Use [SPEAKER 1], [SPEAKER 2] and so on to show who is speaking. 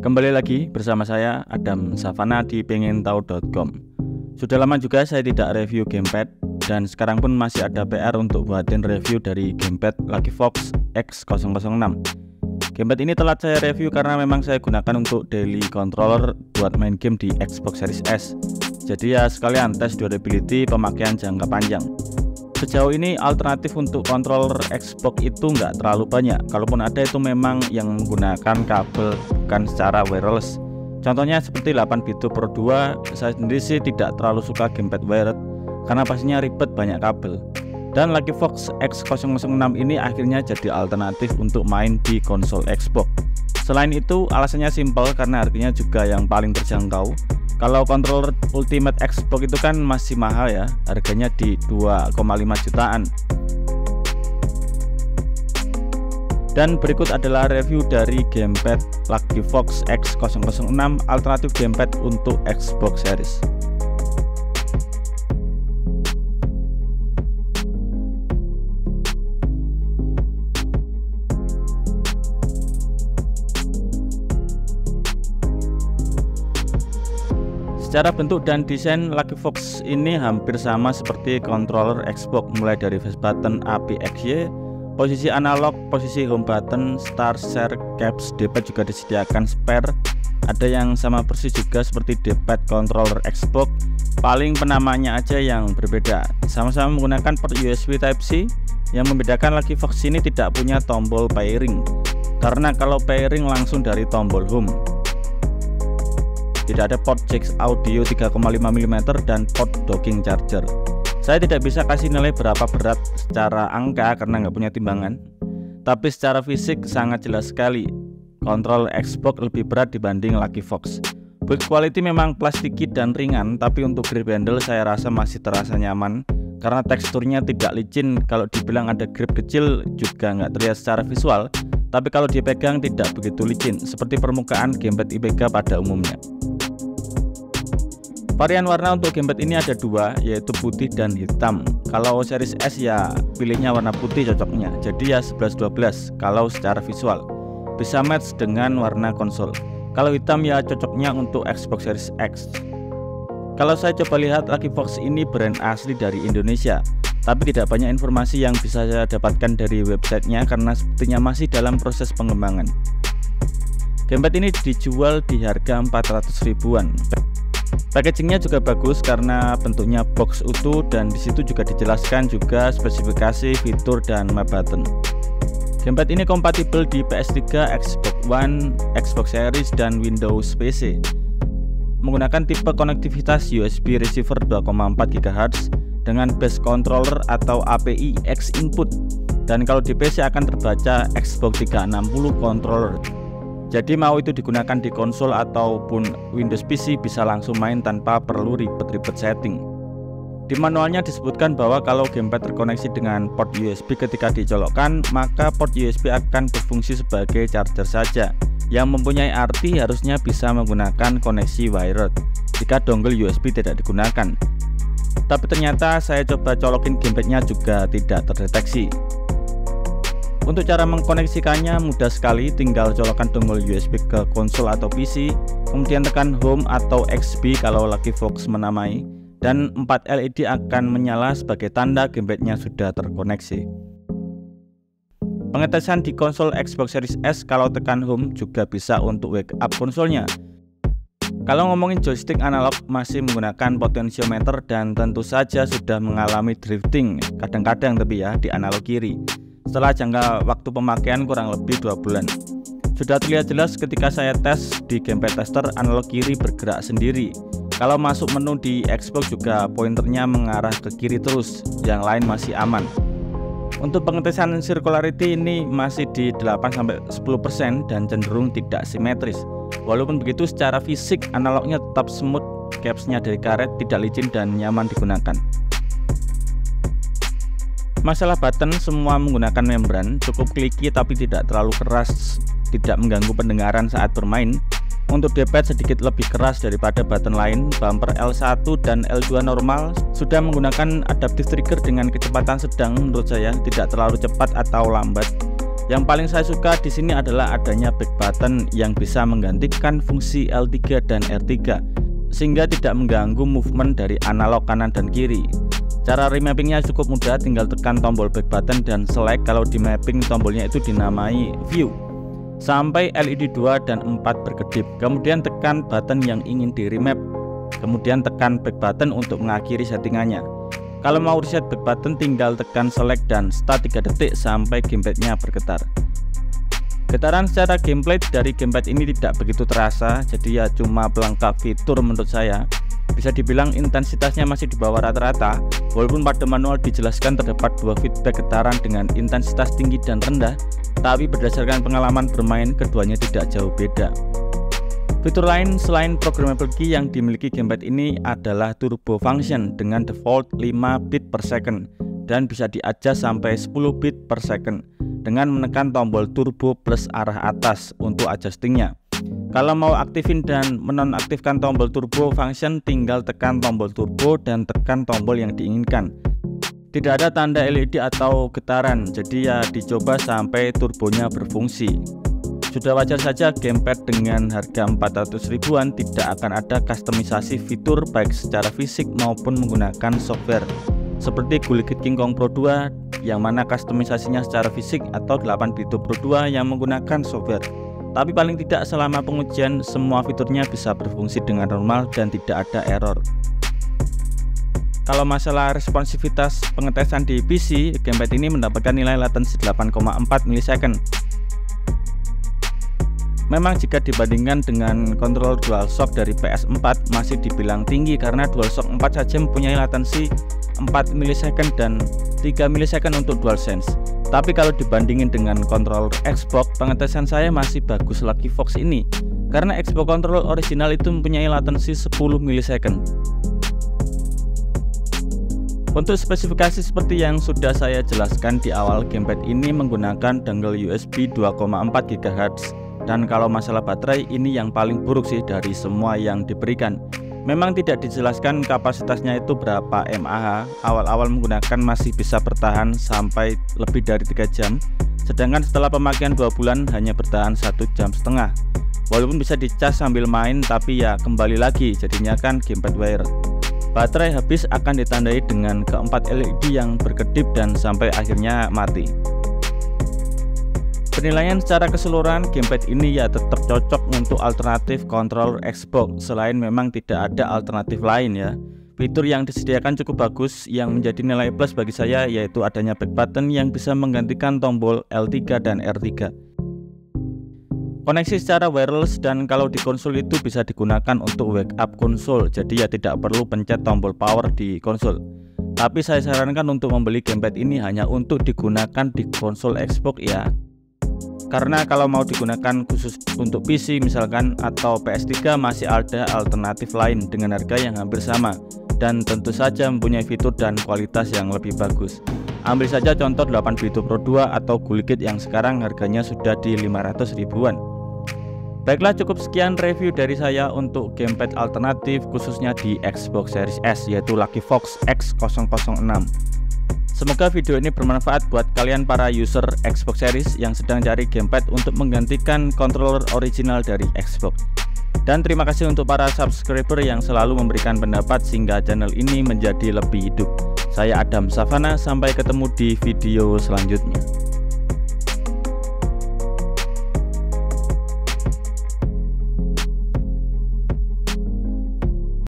[SPEAKER 1] Kembali lagi bersama saya Adam Savana di pengentahu.com. Sudah lama juga saya tidak review gamepad, dan sekarang pun masih ada PR untuk buatin review dari gamepad Lucky-Fox X006. Gamepad ini telat saya review karena memang saya gunakan untuk daily controller buat main game di Xbox Series S. Jadi ya sekalian tes durability pemakaian jangka panjang. Sejauh ini alternatif untuk controller Xbox itu nggak terlalu banyak. Kalaupun ada itu memang yang menggunakan kabel, bukan secara wireless. Contohnya seperti 8bit Pro 2. Saya sendiri sih tidak terlalu suka gamepad wired karena pastinya ribet, banyak kabel. Dan Lucky-Fox X006 ini akhirnya jadi alternatif untuk main di konsol Xbox. Selain itu alasannya simpel karena harganya juga yang paling terjangkau. Kalau controller Ultimate Xbox itu kan masih mahal ya, harganya di 2,5 jutaan. Dan berikut adalah review dari gamepad Lucky-Fox X006 alternatif gamepad untuk Xbox Series. Secara bentuk dan desain Lucky-Fox ini hampir sama seperti controller Xbox, mulai dari face button APXY, posisi analog, posisi home button, start, share, caps, D-pad juga disediakan spare. Ada yang sama persis juga seperti D-pad controller Xbox, paling penamanya aja yang berbeda. Sama-sama menggunakan port USB Type-C. Yang membedakan Lucky-Fox ini tidak punya tombol pairing, karena kalau pairing langsung dari tombol home. Tidak ada port jack audio 3,5 mm dan port docking charger. Saya tidak bisa kasih nilai berapa berat secara angka karena nggak punya timbangan, tapi secara fisik sangat jelas sekali kontrol Xbox lebih berat dibanding Lucky-Fox. Build quality memang plastiki dan ringan, tapi untuk grip handle saya rasa masih terasa nyaman karena teksturnya tidak licin. Kalau dibilang ada grip kecil juga nggak terlihat secara visual, tapi kalau dipegang tidak begitu licin seperti permukaan gamepad IPK pada umumnya. Varian warna untuk gamepad ini ada dua, yaitu putih dan hitam. Kalau Series S ya pilihnya warna putih cocoknya, jadi ya 11-12 kalau secara visual, bisa match dengan warna konsol. Kalau hitam ya cocoknya untuk Xbox Series X. Kalau saya coba lihat, Lucky-Fox ini brand asli dari Indonesia, tapi tidak banyak informasi yang bisa saya dapatkan dari websitenya karena sepertinya masih dalam proses pengembangan. Gamepad ini dijual di harga 400 ribuan. Packagingnya juga bagus karena bentuknya box utuh, dan disitu juga dijelaskan juga spesifikasi, fitur, dan map button. Gamepad ini kompatibel di PS3, Xbox One, Xbox Series, dan Windows PC. Menggunakan tipe konektivitas USB receiver 2,4 GHz dengan base controller atau API X input, dan kalau di PC akan terbaca Xbox 360 controller. Jadi mau itu digunakan di konsol ataupun Windows PC bisa langsung main tanpa perlu ribet-ribet setting. Di manualnya disebutkan bahwa kalau gamepad terkoneksi dengan port USB ketika dicolokkan, maka port USB akan berfungsi sebagai charger saja. Yang mempunyai arti harusnya bisa menggunakan koneksi wired jika dongle USB tidak digunakan. Tapi ternyata saya coba colokin gamepadnya juga tidak terdeteksi. Untuk cara mengkoneksikannya mudah sekali, tinggal colokkan dongle USB ke konsol atau PC, kemudian tekan home atau XB kalau Lucky-Fox menamai, dan 4 LED akan menyala sebagai tanda gamepadnya sudah terkoneksi. Pengetesan di konsol Xbox Series S, kalau tekan home juga bisa untuk wake up konsolnya. Kalau ngomongin joystick analog masih menggunakan potentiometer dan tentu saja sudah mengalami drifting kadang-kadang tapi ya di analog kiri. Setelah jangka waktu pemakaian kurang lebih 2 bulan. Sudah terlihat jelas ketika saya tes di gamepad tester, analog kiri bergerak sendiri. Kalau masuk menu di Xbox juga pointernya mengarah ke kiri terus, yang lain masih aman. Untuk pengetesan circularity ini masih di 8-10% dan cenderung tidak simetris. Walaupun begitu secara fisik analognya tetap smooth, capsnya dari karet, tidak licin dan nyaman digunakan. Masalah button semua menggunakan membran, cukup kliki tapi tidak terlalu keras, tidak mengganggu pendengaran saat bermain. Untuk D-pad sedikit lebih keras daripada button lain. Bumper L1 dan L2 normal sudah menggunakan adaptive trigger dengan kecepatan sedang menurut saya, tidak terlalu cepat atau lambat. Yang paling saya suka di sini adalah adanya back button yang bisa menggantikan fungsi L3 dan R3 sehingga tidak mengganggu movement dari analog kanan dan kiri. Cara remappingnya cukup mudah, tinggal tekan tombol back button dan select. Kalau di mapping tombolnya itu dinamai view sampai LED 2 dan 4 berkedip, kemudian tekan button yang ingin di remap, kemudian tekan back button untuk mengakhiri settingannya. Kalau mau reset back button tinggal tekan select dan start 3 detik sampai gamepadnya bergetar. Getaran secara gameplay dari gamepad ini tidak begitu terasa, jadi ya cuma pelengkap fitur menurut saya. Bisa dibilang intensitasnya masih di bawah rata-rata, walaupun pada manual dijelaskan terdapat 2 feedback getaran dengan intensitas tinggi dan rendah, tapi berdasarkan pengalaman bermain keduanya tidak jauh beda. Fitur lain selain programmable key yang dimiliki gamepad ini adalah turbo function dengan default 5 bit per second dan bisa di-adjust sampai 10 bit per second dengan menekan tombol turbo plus arah atas untuk adjustingnya. Kalau mau aktifin dan menonaktifkan tombol turbo function tinggal tekan tombol turbo dan tekan tombol yang diinginkan. Tidak ada tanda LED atau getaran, jadi ya dicoba sampai turbonya berfungsi. Sudah wajar saja gamepad dengan harga 400 ribuan tidak akan ada kustomisasi fitur baik secara fisik maupun menggunakan software seperti Gullikit King Kong Pro 2 yang mana kustomisasinya secara fisik atau 8bit Pro 2 yang menggunakan software. Tapi paling tidak selama pengujian semua fiturnya bisa berfungsi dengan normal dan tidak ada error. Kalau masalah responsivitas pengetesan di PC, gamepad ini mendapatkan nilai latensi 8,4 ms. Memang jika dibandingkan dengan kontrol DualShock dari PS4 masih dibilang tinggi karena DualShock 4 saja mempunyai latensi 4 ms dan 3 ms untuk DualSense. Tapi kalau dibandingin dengan kontrol Xbox, pengetesan saya masih bagus Lucky Fox ini karena Xbox kontrol original itu mempunyai latensi 10 ms. Untuk spesifikasi seperti yang sudah saya jelaskan di awal, gamepad ini menggunakan dongle USB 2,4 GHz. Dan kalau masalah baterai ini yang paling buruk sih dari semua yang diberikan. Memang tidak dijelaskan kapasitasnya itu berapa mAh. Awal-awal menggunakan masih bisa bertahan sampai lebih dari 3 jam, sedangkan setelah pemakaian 2 bulan hanya bertahan 1,5 jam. Walaupun bisa dicas sambil main, tapi ya kembali lagi jadinya kan gamepad wire. Baterai habis akan ditandai dengan keempat LED yang berkedip dan sampai akhirnya mati. Penilaian secara keseluruhan gamepad ini ya tetap cocok untuk alternatif controller Xbox selain memang tidak ada alternatif lain ya. Fitur yang disediakan cukup bagus, yang menjadi nilai plus bagi saya yaitu adanya back button yang bisa menggantikan tombol L3 dan R3. Koneksi secara wireless dan kalau di konsol itu bisa digunakan untuk wake up konsol, jadi ya tidak perlu pencet tombol power di konsol. Tapi saya sarankan untuk membeli gamepad ini hanya untuk digunakan di konsol Xbox ya. Karena kalau mau digunakan khusus untuk PC misalkan atau PS3 masih ada alternatif lain dengan harga yang hampir sama dan tentu saja mempunyai fitur dan kualitas yang lebih bagus. Ambil saja contoh 8bit Pro 2 atau Gullikit yang sekarang harganya sudah di 500 ribuan. Baiklah, cukup sekian review dari saya untuk gamepad alternatif khususnya di Xbox Series S yaitu Lucky Fox X006. Semoga video ini bermanfaat buat kalian para user Xbox Series yang sedang cari gamepad untuk menggantikan controller original dari Xbox. Dan terima kasih untuk para subscriber yang selalu memberikan pendapat sehingga channel ini menjadi lebih hidup. Saya Adam Savana, sampai ketemu di video selanjutnya.